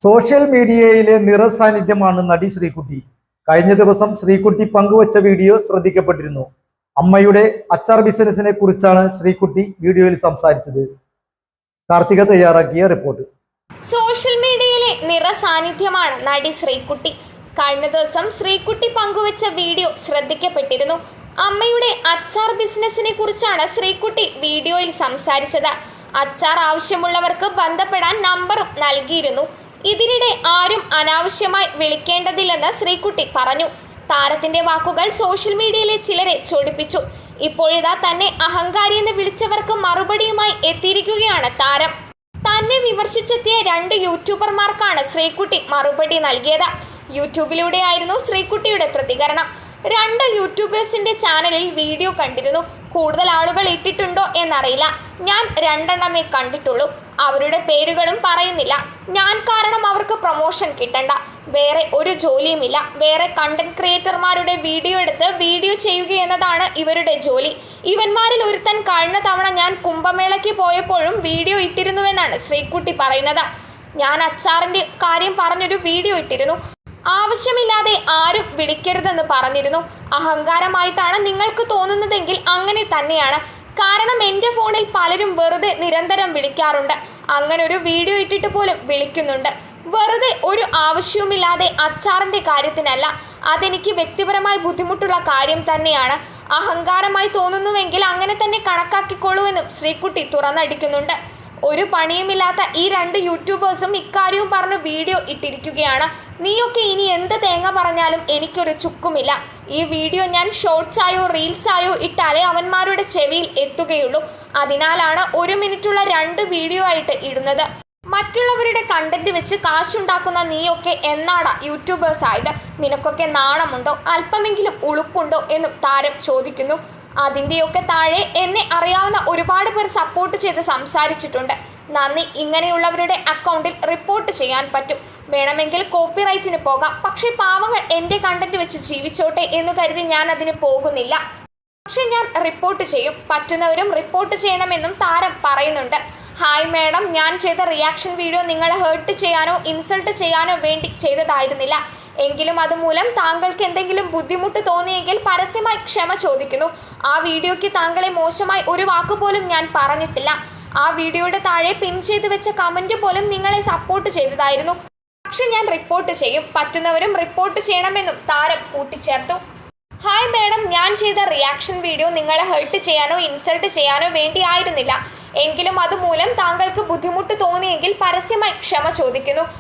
Social മീഡിയയിലെ നിറസാന്നിധ്യമാണ് നടി ശ്രീകുട്ടി. കഴിഞ്ഞ ദിവസം ശ്രീകുട്ടി പങ്കുവച്ച വീഡിയോ ശ്രദ്ധിക്കപ്പെട്ടിരുന്നു. അമ്മയുടെ അച്ചാർ ബിസിനസിനെ കുറിച്ചാണ് ശ്രീകുട്ടി വീഡിയോയിൽ സംസാരിച്ചത്. കാർത്തിക തയ്യാറാക്കിയ റിപ്പോർട്ട്. സോഷ്യൽ മീഡിയയിലെ നിറസാന്നിധ്യമാണ് നടി ശ്രീകുട്ടി. കഴിഞ്ഞ ദിവസം ശ്രീകുട്ടി പങ്കുവച്ച വീഡിയോ ശ്രദ്ധിക്കപ്പെട്ടിരുന്നു. അമ്മയുടെ അച്ചാർ ബിസിനസിനെ കുറിച്ചാണ് ശ്രീകുട്ടി വീഡിയോയിൽ സംസാരിച്ചത്. അച്ചാർ ആവശ്യമുള്ളവർക്ക് ബന്ധപ്പെടാൻ നമ്പറും നൽകിയിരുന്നു. ഇതിനിടെ ആരും അനാവശ്യമായി വിളിക്കേണ്ടതില്ലെന്ന് ശ്രീകുട്ടി പറഞ്ഞു. താരത്തിന്റെ വാക്കുകൾ സോഷ്യൽ മീഡിയയിലെ ചിലരെ ചൊടിപ്പിച്ചു. ഇപ്പോഴിതാ തന്നെ അഹങ്കാരി എന്ന് വിളിച്ചവർക്ക് മറുപടിയുമായി എത്തിയിരിക്കുകയാണ് താരം. തന്നെ വിമർശിച്ചെത്തിയ 2 യൂട്യൂബർമാർക്കാണ് ശ്രീകുട്ടി മറുപടി നൽകിയത്. യൂട്യൂബിലൂടെയായിരുന്നു ശ്രീകുട്ടിയുടെ പ്രതികരണം. 2 യൂട്യൂബേഴ്സിന്റെ ചാനലിൽ വീഡിയോ കണ്ടിരുന്നു. കൂടുതൽ ആളുകൾ ഇട്ടിട്ടുണ്ടോ എന്നറിയില്ല. ഞാൻ 2 എണ്ണമേ കണ്ടിട്ടുള്ളൂ. അവരുടെ പേരുകളും പറയുന്നില്ല. ഞാൻ കാരണം അവർക്ക് പ്രൊമോഷൻ കിട്ടണ്ട. വേറെ ഒരു ജോലിയുമില്ല. വേറെ കണ്ടന്റ് ക്രിയേറ്റർമാരുടെ വീഡിയോ എടുത്ത് വീഡിയോ ചെയ്യുക എന്നതാണ് ഇവരുടെ ജോലി. ഇവന്മാരിൽ ഒരുത്തൻ കഴിഞ്ഞ തവണ ഞാൻ കുംഭമേളയ്ക്ക് പോയപ്പോഴും വീഡിയോ ഇട്ടിരുന്നുവെന്നാണ് ശ്രീകുട്ടി പറയുന്നത്. ഞാൻ അച്ചാറിന്റെ കാര്യം പറഞ്ഞൊരു വീഡിയോ ഇട്ടിരുന്നു. ആവശ്യമില്ലാതെ ആരും വിളിക്കരുതെന്ന് പറഞ്ഞിരുന്നു. അഹങ്കാരമായിട്ടാണ് നിങ്ങൾക്ക് തോന്നുന്നതെങ്കിൽ അങ്ങനെ തന്നെയാണ്. കാരണം എൻ്റെ ഫോണിൽ പലരും വെറുതെ നിരന്തരം വിളിക്കാറുണ്ട്. അങ്ങനെ ഒരു വീഡിയോ ഇട്ടിട്ട് പോലും വിളിക്കുന്നുണ്ട്. വെറുതെ ഒരു ആവശ്യവുമില്ലാതെ അച്ചാറിൻ്റെ കാര്യത്തിനല്ല. അതെനിക്ക് വ്യക്തിപരമായി ബുദ്ധിമുട്ടുള്ള കാര്യം തന്നെയാണ്. അഹങ്കാരമായി തോന്നുന്നുവെങ്കിൽ അങ്ങനെ തന്നെ കണക്കാക്കിക്കൊള്ളൂ എന്നും ശ്രീകുട്ടി തുറന്നടിക്കുന്നുണ്ട്. ഒരു പണിയുമില്ലാത്ത ഈ 2 യൂട്യൂബേഴ്സും ഇക്കാര്യവും പറഞ്ഞ് വീഡിയോ ഇട്ടിരിക്കുകയാണ്. നീയൊക്കെ ഇനി എന്ത് തേങ്ങ പറഞ്ഞാലും എനിക്കൊരു ചുക്കുമില്ല. ഈ വീഡിയോ ഞാൻ ഷോർട്സായോ റീൽസായോ ഇട്ടാലേ അവന്മാരുടെ ചെവിയിൽ എത്തുകയുള്ളൂ. അതിനാലാണ് 1 മിനിറ്റുള്ള 2 വീഡിയോ ആയിട്ട് ഇടുന്നത്. മറ്റുള്ളവരുടെ കണ്ടന്റ് വെച്ച് കാശുണ്ടാക്കുന്ന നീയൊക്കെ എന്നാടാ യൂട്യൂബേഴ്സ് ആയത്? നിനക്കൊക്കെ നാണമുണ്ടോ? അല്പമെങ്കിലും ഉളുപ്പുണ്ടോ എന്നും താരം ചോദിക്കുന്നു. അതിൻ്റെയൊക്കെ താഴെ എന്നെ അറിയാവുന്ന ഒരുപാട് പേർ സപ്പോർട്ട് ചെയ്ത് സംസാരിച്ചിട്ടുണ്ട്. നന്ദി. ഇങ്ങനെയുള്ളവരുടെ അക്കൗണ്ടിൽ റിപ്പോർട്ട് ചെയ്യാൻ പറ്റും. വേണമെങ്കിൽ കോപ്പിറൈറ്റിന് പോകാം. പക്ഷേ പാവങ്ങൾ എൻ്റെ കണ്ടന്റ് വെച്ച് ജീവിച്ചോട്ടെ എന്ന് കരുതി ഞാൻ അതിന് പോകുന്നില്ല. പക്ഷെ ഞാൻ റിപ്പോർട്ട് ചെയ്യും. പറ്റുന്നവരും റിപ്പോർട്ട് ചെയ്യണമെന്നും താരം പറയുന്നുണ്ട്. ഹായ് മാഡം, ഞാൻ ചെയ്ത റിയാക്ഷൻ വീഡിയോ നിങ്ങളെ ഹേർട്ട് ചെയ്യാനോ ഇൻസൾട്ട് ചെയ്യാനോ വേണ്ടി ചെയ്തതായിരുന്നില്ല. എങ്കിലും അതുമൂലം താങ്കൾക്ക് എന്തെങ്കിലും ബുദ്ധിമുട്ട് തോന്നിയെങ്കിൽ പരസ്യമായി ക്ഷമ ചോദിക്കുന്നു. ആ വീഡിയോയ്ക്ക് താങ്കളെ മോശമായി ഒരു വാക്കുപോലും ഞാൻ പറഞ്ഞിട്ടില്ല. ആ വീഡിയോയുടെ താഴെ പിൻ ചെയ്ത് വെച്ച കമന്റ് പോലും നിങ്ങളെ സപ്പോർട്ട് ചെയ്തതായിരുന്നു. പക്ഷെ ഞാൻ റിപ്പോർട്ട് ചെയ്യും. പറ്റുന്നവരും റിപ്പോർട്ട് ചെയ്യണമെന്നും താരം കൂട്ടിച്ചേർത്തു. ഹായ് മാഡം, ഞാൻ ചെയ്ത റിയാക്ഷൻ വീഡിയോ നിങ്ങളെ ഹേർട്ട് ചെയ്യാനോ ഇൻസൾട്ട് ചെയ്യാനോ വേണ്ടി ആയിരുന്നില്ല. എങ്കിലും അതുമൂലം താങ്കൾക്ക് ബുദ്ധിമുട്ട് തോന്നിയെങ്കിൽ പരസ്യമായി ക്ഷമ ചോദിക്കുന്നു.